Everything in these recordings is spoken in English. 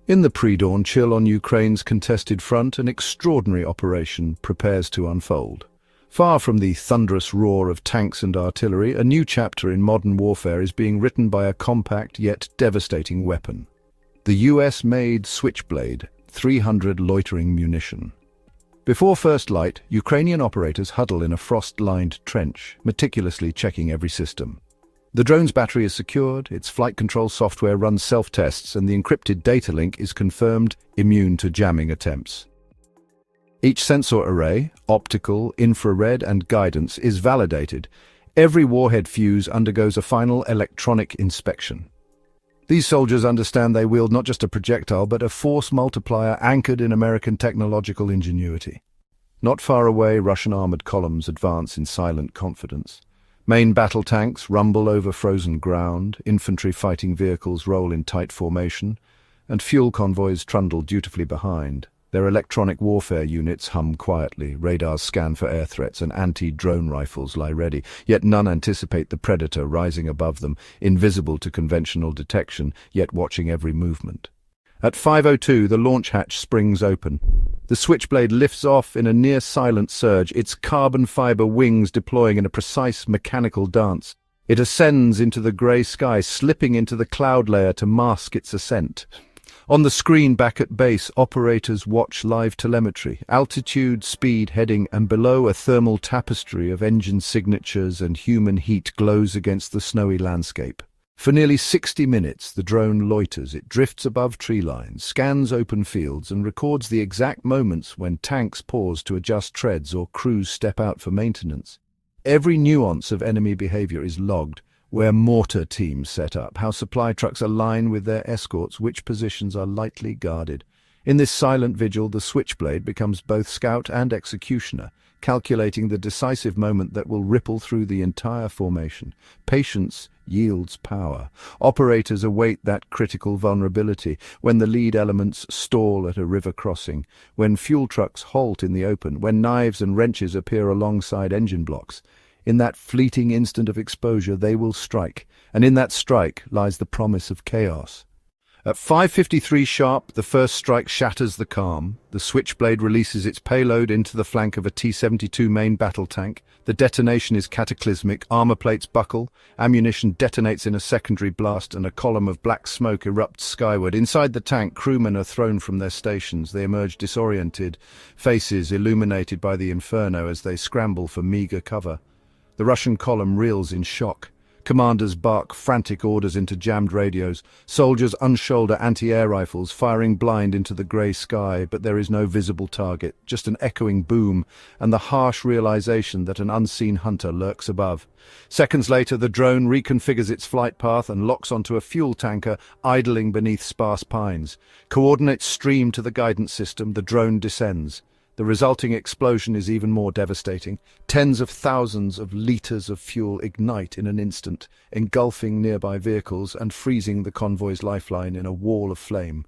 In the pre-dawn chill on Ukraine's contested front, an extraordinary operation prepares to unfold. Far from the thunderous roar of tanks and artillery, a new chapter in modern warfare is being written by a compact yet devastating weapon. The US-made Switchblade 300 loitering munition. Before first light, Ukrainian operators huddle in a frost-lined trench, meticulously checking every system. The drone's battery is secured, its flight control software runs self-tests, and the encrypted data link is confirmed immune to jamming attempts. Each sensor array, optical, infrared, and guidance, is validated. Every warhead fuse undergoes a final electronic inspection. These soldiers understand they wield not just a projectile, but a force multiplier anchored in American technological ingenuity. Not far away, Russian armored columns advance in silent confidence. Main battle tanks rumble over frozen ground, infantry fighting vehicles roll in tight formation, and fuel convoys trundle dutifully behind. Their electronic warfare units hum quietly, radars scan for air threats, and anti-drone rifles lie ready, yet none anticipate the predator rising above them, invisible to conventional detection, yet watching every movement. At 5:02, the launch hatch springs open. The Switchblade lifts off in a near-silent surge, its carbon fiber wings deploying in a precise mechanical dance. It ascends into the grey sky, slipping into the cloud layer to mask its ascent. On the screen back at base, operators watch live telemetry, altitude, speed, heading, and below a thermal tapestry of engine signatures and human heat glows against the snowy landscape. For nearly 60 minutes, the drone loiters. It drifts above tree lines, scans open fields, and records the exact moments when tanks pause to adjust treads or crews step out for maintenance. Every nuance of enemy behavior is logged: where mortar teams set up, how supply trucks align with their escorts, which positions are lightly guarded. In this silent vigil, the Switchblade becomes both scout and executioner, calculating the decisive moment that will ripple through the entire formation. Patience yields power. Operators await that critical vulnerability, when the lead elements stall at a river crossing, when fuel trucks halt in the open, when knives and wrenches appear alongside engine blocks. In that fleeting instant of exposure, they will strike, and in that strike lies the promise of chaos. At 5:53 sharp, the first strike shatters the calm. The Switchblade releases its payload into the flank of a T-72 main battle tank. The detonation is cataclysmic. Armor plates buckle, ammunition detonates in a secondary blast, and a column of black smoke erupts skyward. Inside the tank, crewmen are thrown from their stations. They emerge disoriented, faces illuminated by the inferno as they scramble for meager cover. The Russian column reels in shock. Commanders bark frantic orders into jammed radios. Soldiers unshoulder anti-air rifles, firing blind into the grey sky, but there is no visible target, just an echoing boom and the harsh realization that an unseen hunter lurks above. Seconds later, the drone reconfigures its flight path and locks onto a fuel tanker idling beneath sparse pines. Coordinates stream to the guidance system. The drone descends. The resulting explosion is even more devastating. Tens of thousands of liters of fuel ignite in an instant, engulfing nearby vehicles and freezing the convoy's lifeline in a wall of flame.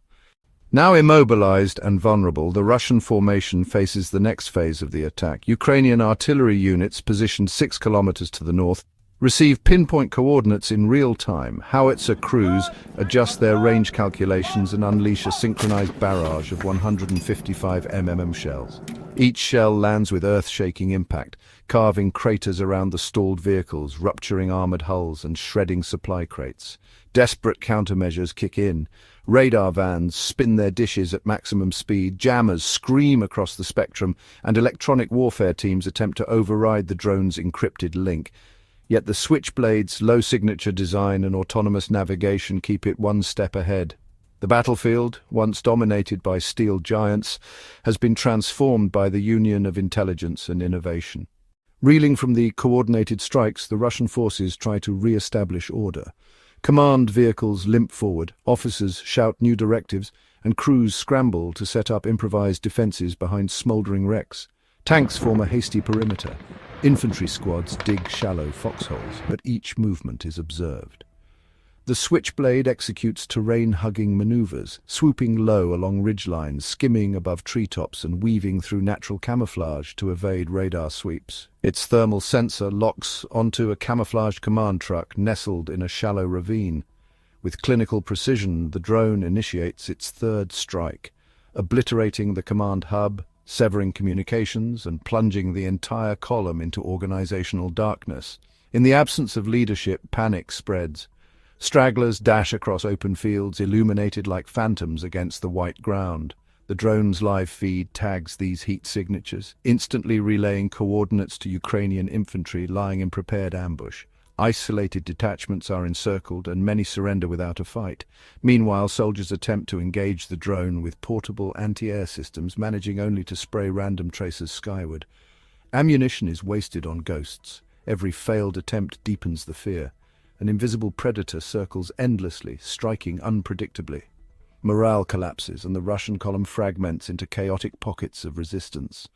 Now immobilized and vulnerable, the Russian formation faces the next phase of the attack. Ukrainian artillery units positioned 6 kilometers to the north receive pinpoint coordinates in real time. Howitzer crews adjust their range calculations and unleash a synchronized barrage of 155 mm shells. Each shell lands with earth-shaking impact, carving craters around the stalled vehicles, rupturing armored hulls and shredding supply crates. Desperate countermeasures kick in. Radar vans spin their dishes at maximum speed, jammers scream across the spectrum, and electronic warfare teams attempt to override the drone's encrypted link. Yet the Switchblade's low-signature design and autonomous navigation keep it one step ahead. The battlefield, once dominated by steel giants, has been transformed by the union of intelligence and innovation. Reeling from the coordinated strikes, the Russian forces try to re-establish order. Command vehicles limp forward, officers shout new directives, and crews scramble to set up improvised defenses behind smouldering wrecks. Tanks form a hasty perimeter. Infantry squads dig shallow foxholes, but each movement is observed. The Switchblade executes terrain-hugging maneuvers, swooping low along ridgelines, skimming above treetops and weaving through natural camouflage to evade radar sweeps. Its thermal sensor locks onto a camouflaged command truck nestled in a shallow ravine. With clinical precision, the drone initiates its third strike, obliterating the command hub, severing communications, and plunging the entire column into organizational darkness. In the absence of leadership, panic spreads. Stragglers dash across open fields, illuminated like phantoms against the white ground. The drone's live feed tags these heat signatures, instantly relaying coordinates to Ukrainian infantry lying in prepared ambush. Isolated detachments are encircled, and many surrender without a fight. Meanwhile, soldiers attempt to engage the drone with portable anti-air systems, managing only to spray random tracers skyward. Ammunition is wasted on ghosts. Every failed attempt deepens the fear. An invisible predator circles endlessly, striking unpredictably. Morale collapses, and the Russian column fragments into chaotic pockets of resistance.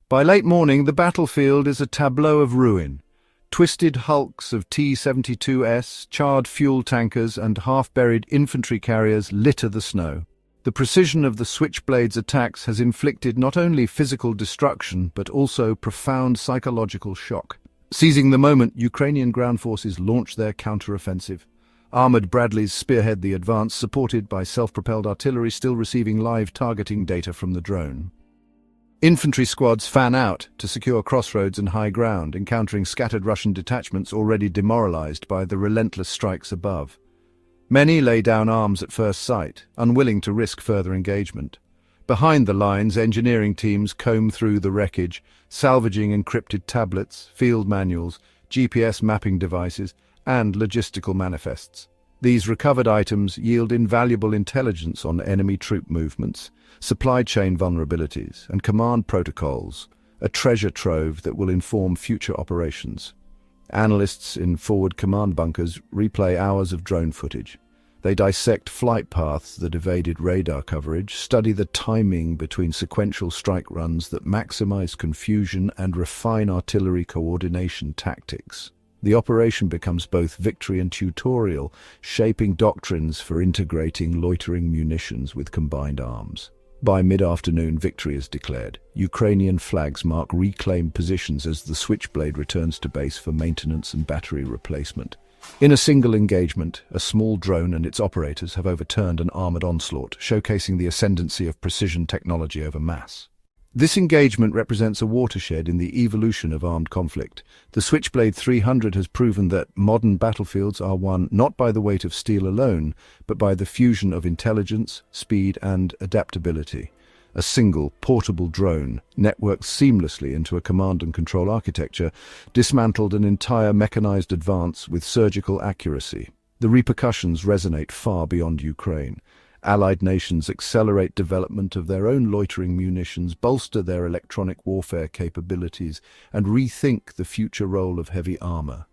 By late morning, the battlefield is a tableau of ruin. Twisted hulks of T-72S, charred fuel tankers, and half-buried infantry carriers litter the snow. The precision of the Switchblade's attacks has inflicted not only physical destruction, but also profound psychological shock. Seizing the moment, Ukrainian ground forces launch their counter-offensive. Armored Bradleys spearhead the advance, supported by self-propelled artillery still receiving live targeting data from the drone. Infantry squads fan out to secure crossroads and high ground, encountering scattered Russian detachments already demoralized by the relentless strikes above. Many lay down arms at first sight, unwilling to risk further engagement. Behind the lines, engineering teams comb through the wreckage, salvaging encrypted tablets, field manuals, GPS mapping devices, and logistical manifests. These recovered items yield invaluable intelligence on enemy troop movements, supply chain vulnerabilities, and command protocols, a treasure trove that will inform future operations. Analysts in forward command bunkers replay hours of drone footage. They dissect flight paths that evaded radar coverage, study the timing between sequential strike runs that maximize confusion, and refine artillery coordination tactics. The operation becomes both victory and tutorial, shaping doctrines for integrating loitering munitions with combined arms. By mid-afternoon, victory is declared. Ukrainian flags mark reclaimed positions as the Switchblade returns to base for maintenance and battery replacement. In a single engagement, a small drone and its operators have overturned an armored onslaught, showcasing the ascendancy of precision technology over mass. This engagement represents a watershed in the evolution of armed conflict. The Switchblade 300 has proven that modern battlefields are won not by the weight of steel alone, but by the fusion of intelligence, speed, and adaptability. A single, portable drone, networked seamlessly into a command and control architecture, dismantled an entire mechanized advance with surgical accuracy. The repercussions resonate far beyond Ukraine. Allied nations accelerate development of their own loitering munitions, bolster their electronic warfare capabilities, and rethink the future role of heavy armor.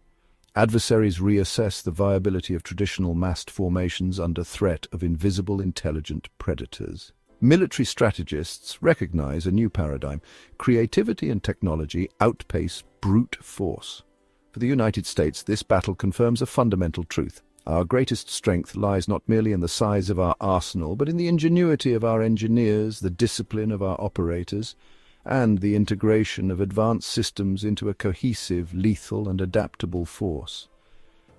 Adversaries reassess the viability of traditional massed formations under threat of invisible intelligent predators. Military strategists recognize a new paradigm. Creativity and technology outpace brute force. For the United States, this battle confirms a fundamental truth. Our greatest strength lies not merely in the size of our arsenal, but in the ingenuity of our engineers, the discipline of our operators, and the integration of advanced systems into a cohesive, lethal, and adaptable force.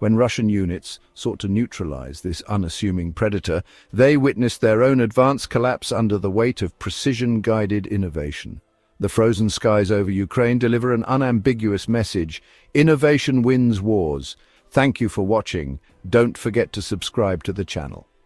When Russian units sought to neutralize this unassuming predator, they witnessed their own advance collapse under the weight of precision-guided innovation. The frozen skies over Ukraine deliver an unambiguous message: innovation wins wars. Thank you for watching. Don't forget to subscribe to the channel.